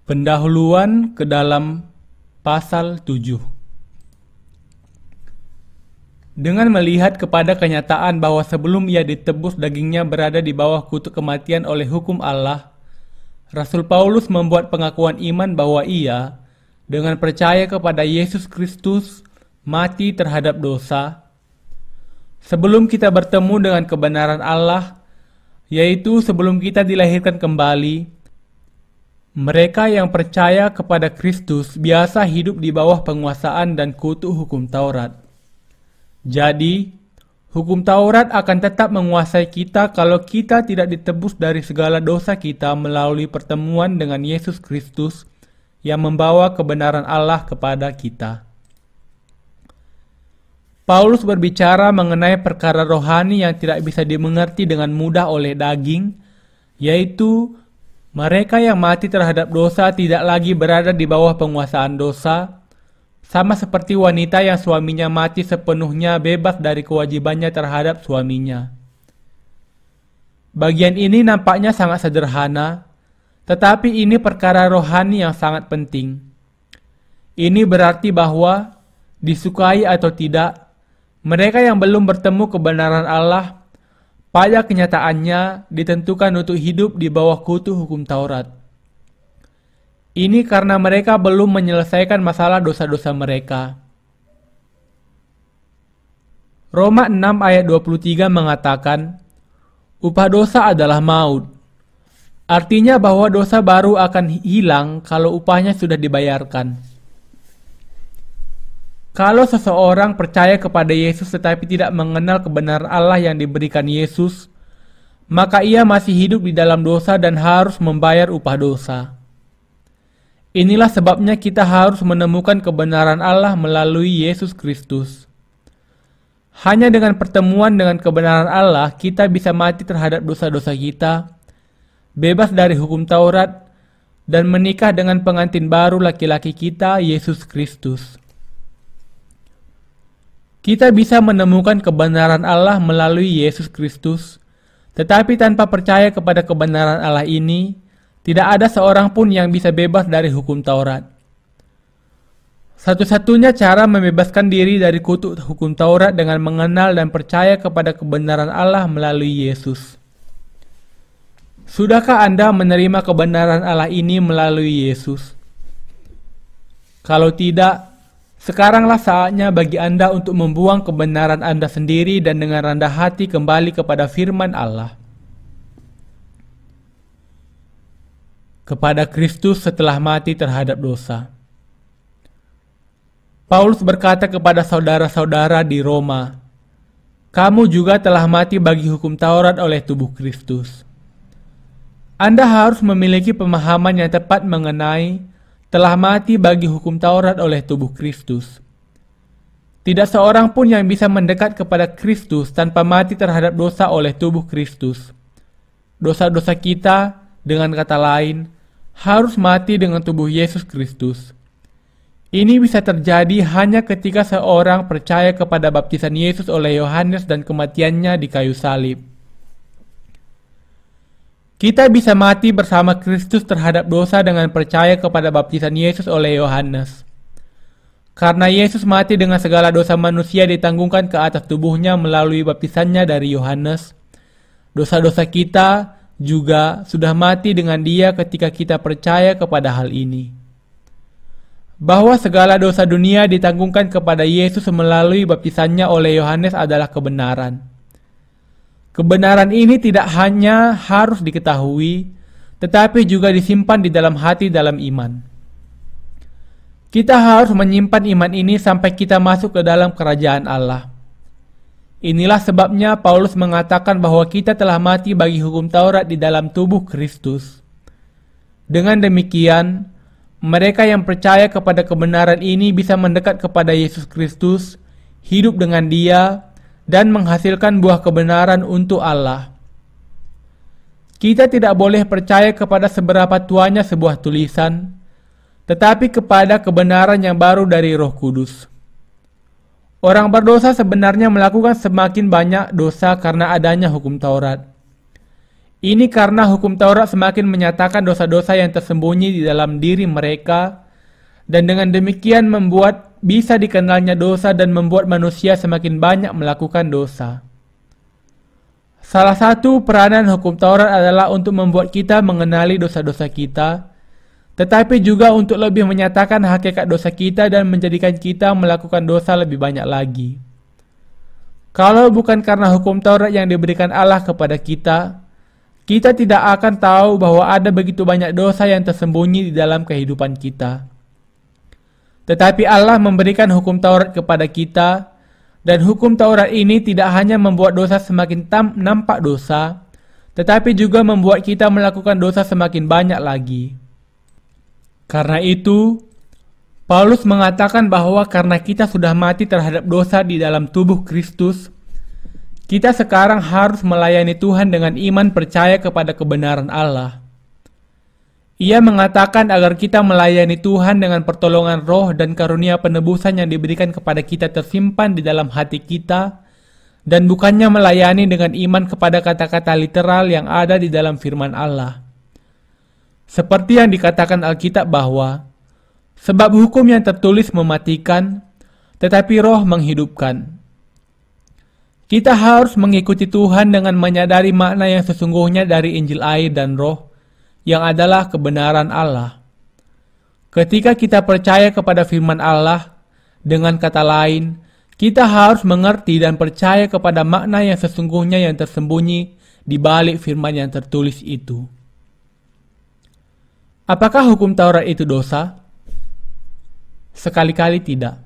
Pendahuluan ke dalam pasal 7. Dengan melihat kepada kenyataan bahwa sebelum ia ditebus dagingnya berada di bawah kutuk kematian oleh hukum Allah, Rasul Paulus membuat pengakuan iman bahwa ia, dengan percaya kepada Yesus Kristus, mati terhadap dosa. Sebelum kita bertemu dengan kebenaran Allah, yaitu sebelum kita dilahirkan kembali, mereka yang percaya kepada Kristus biasa hidup di bawah penguasaan dan kutuk hukum Taurat. Jadi, hukum Taurat akan tetap menguasai kita kalau kita tidak ditebus dari segala dosa kita melalui pertemuan dengan Yesus Kristus yang membawa kebenaran Allah kepada kita. Paulus berbicara mengenai perkara rohani yang tidak bisa dimengerti dengan mudah oleh daging, yaitu mereka yang mati terhadap dosa tidak lagi berada di bawah penguasaan dosa, sama seperti wanita yang suaminya mati sepenuhnya bebas dari kewajibannya terhadap suaminya. Bagian ini nampaknya sangat sederhana, tetapi ini perkara rohani yang sangat penting. Ini berarti bahwa, disukai atau tidak, mereka yang belum bertemu kebenaran Allah, pada kenyataannya ditentukan untuk hidup di bawah kutuk hukum Taurat. Ini karena mereka belum menyelesaikan masalah dosa-dosa mereka. Roma 6 ayat 23 mengatakan, upah dosa adalah maut. Artinya bahwa dosa baru akan hilang kalau upahnya sudah dibayarkan. Kalau seseorang percaya kepada Yesus tetapi tidak mengenal kebenaran Allah yang diberikan Yesus, maka ia masih hidup di dalam dosa dan harus membayar upah dosa. Inilah sebabnya kita harus menemukan kebenaran Allah melalui Yesus Kristus. Hanya dengan pertemuan dengan kebenaran Allah, kita bisa mati terhadap dosa-dosa kita, bebas dari hukum Taurat, dan menikah dengan pengantin baru laki-laki kita, Yesus Kristus. Kita bisa menemukan kebenaran Allah melalui Yesus Kristus, tetapi tanpa percaya kepada kebenaran Allah ini, tidak ada seorang pun yang bisa bebas dari hukum Taurat. Satu-satunya cara membebaskan diri dari kutuk hukum Taurat dengan mengenal dan percaya kepada kebenaran Allah melalui Yesus. Sudahkah Anda menerima kebenaran Allah ini melalui Yesus? Kalau tidak, sekaranglah saatnya bagi Anda untuk membuang kebenaran Anda sendiri dan dengan rendah hati kembali kepada firman Allah. Kepada Kristus setelah mati terhadap dosa. Paulus berkata kepada saudara-saudara di Roma, kamu juga telah mati bagi hukum Taurat oleh tubuh Kristus. Anda harus memiliki pemahaman yang tepat mengenai telah mati bagi hukum Taurat oleh tubuh Kristus. Tidak seorang pun yang bisa mendekat kepada Kristus tanpa mati terhadap dosa oleh tubuh Kristus. Dosa-dosa kita, dengan kata lain, harus mati dengan tubuh Yesus Kristus. Ini bisa terjadi hanya ketika seorang percaya kepada baptisan Yesus oleh Yohanes dan kematiannya di kayu salib. Kita bisa mati bersama Kristus terhadap dosa dengan percaya kepada baptisan Yesus oleh Yohanes. Karena Yesus mati dengan segala dosa manusia ditanggungkan ke atas tubuhnya melalui baptisannya dari Yohanes, dosa-dosa kita juga sudah mati dengan Dia ketika kita percaya kepada hal ini. Bahwa segala dosa dunia ditanggungkan kepada Yesus melalui baptisannya oleh Yohanes adalah kebenaran. Kebenaran ini tidak hanya harus diketahui, tetapi juga disimpan di dalam hati dalam iman. Kita harus menyimpan iman ini sampai kita masuk ke dalam kerajaan Allah. Inilah sebabnya Paulus mengatakan bahwa kita telah mati bagi hukum Taurat di dalam tubuh Kristus. Dengan demikian, mereka yang percaya kepada kebenaran ini bisa mendekat kepada Yesus Kristus, hidup dengan Dia, dan menghasilkan buah kebenaran untuk Allah. Kita tidak boleh percaya kepada seberapa tuanya sebuah tulisan, tetapi kepada kebenaran yang baru dari Roh Kudus. Orang berdosa sebenarnya melakukan semakin banyak dosa karena adanya hukum Taurat. Ini karena hukum Taurat semakin menyatakan dosa-dosa yang tersembunyi di dalam diri mereka, dan dengan demikian membuat bisa dikenalnya dosa dan membuat manusia semakin banyak melakukan dosa. Salah satu peranan hukum Taurat adalah untuk membuat kita mengenali dosa-dosa kita, tetapi juga untuk lebih menyatakan hakikat dosa kita dan menjadikan kita melakukan dosa lebih banyak lagi. Kalau bukan karena hukum Taurat yang diberikan Allah kepada kita tidak akan tahu bahwa ada begitu banyak dosa yang tersembunyi di dalam kehidupan kita. Tetapi Allah memberikan hukum Taurat kepada kita, dan hukum Taurat ini tidak hanya membuat dosa semakin nampak dosa, tetapi juga membuat kita melakukan dosa semakin banyak lagi. Karena itu, Paulus mengatakan bahwa karena kita sudah mati terhadap dosa di dalam tubuh Kristus, kita sekarang harus melayani Tuhan dengan iman percaya kepada kebenaran Allah. Ia mengatakan agar kita melayani Tuhan dengan pertolongan roh dan karunia penebusan yang diberikan kepada kita tersimpan di dalam hati kita, dan bukannya melayani dengan iman kepada kata-kata literal yang ada di dalam firman Allah. Seperti yang dikatakan Alkitab bahwa, sebab hukum yang tertulis mematikan, tetapi roh menghidupkan. Kita harus mengikuti Tuhan dengan menyadari makna yang sesungguhnya dari Injil air dan roh, yang adalah kebenaran Allah. Ketika kita percaya kepada firman Allah, dengan kata lain, kita harus mengerti dan percaya kepada makna yang sesungguhnya yang tersembunyi di balik firman yang tertulis itu. Apakah hukum Taurat itu dosa? Sekali-kali tidak.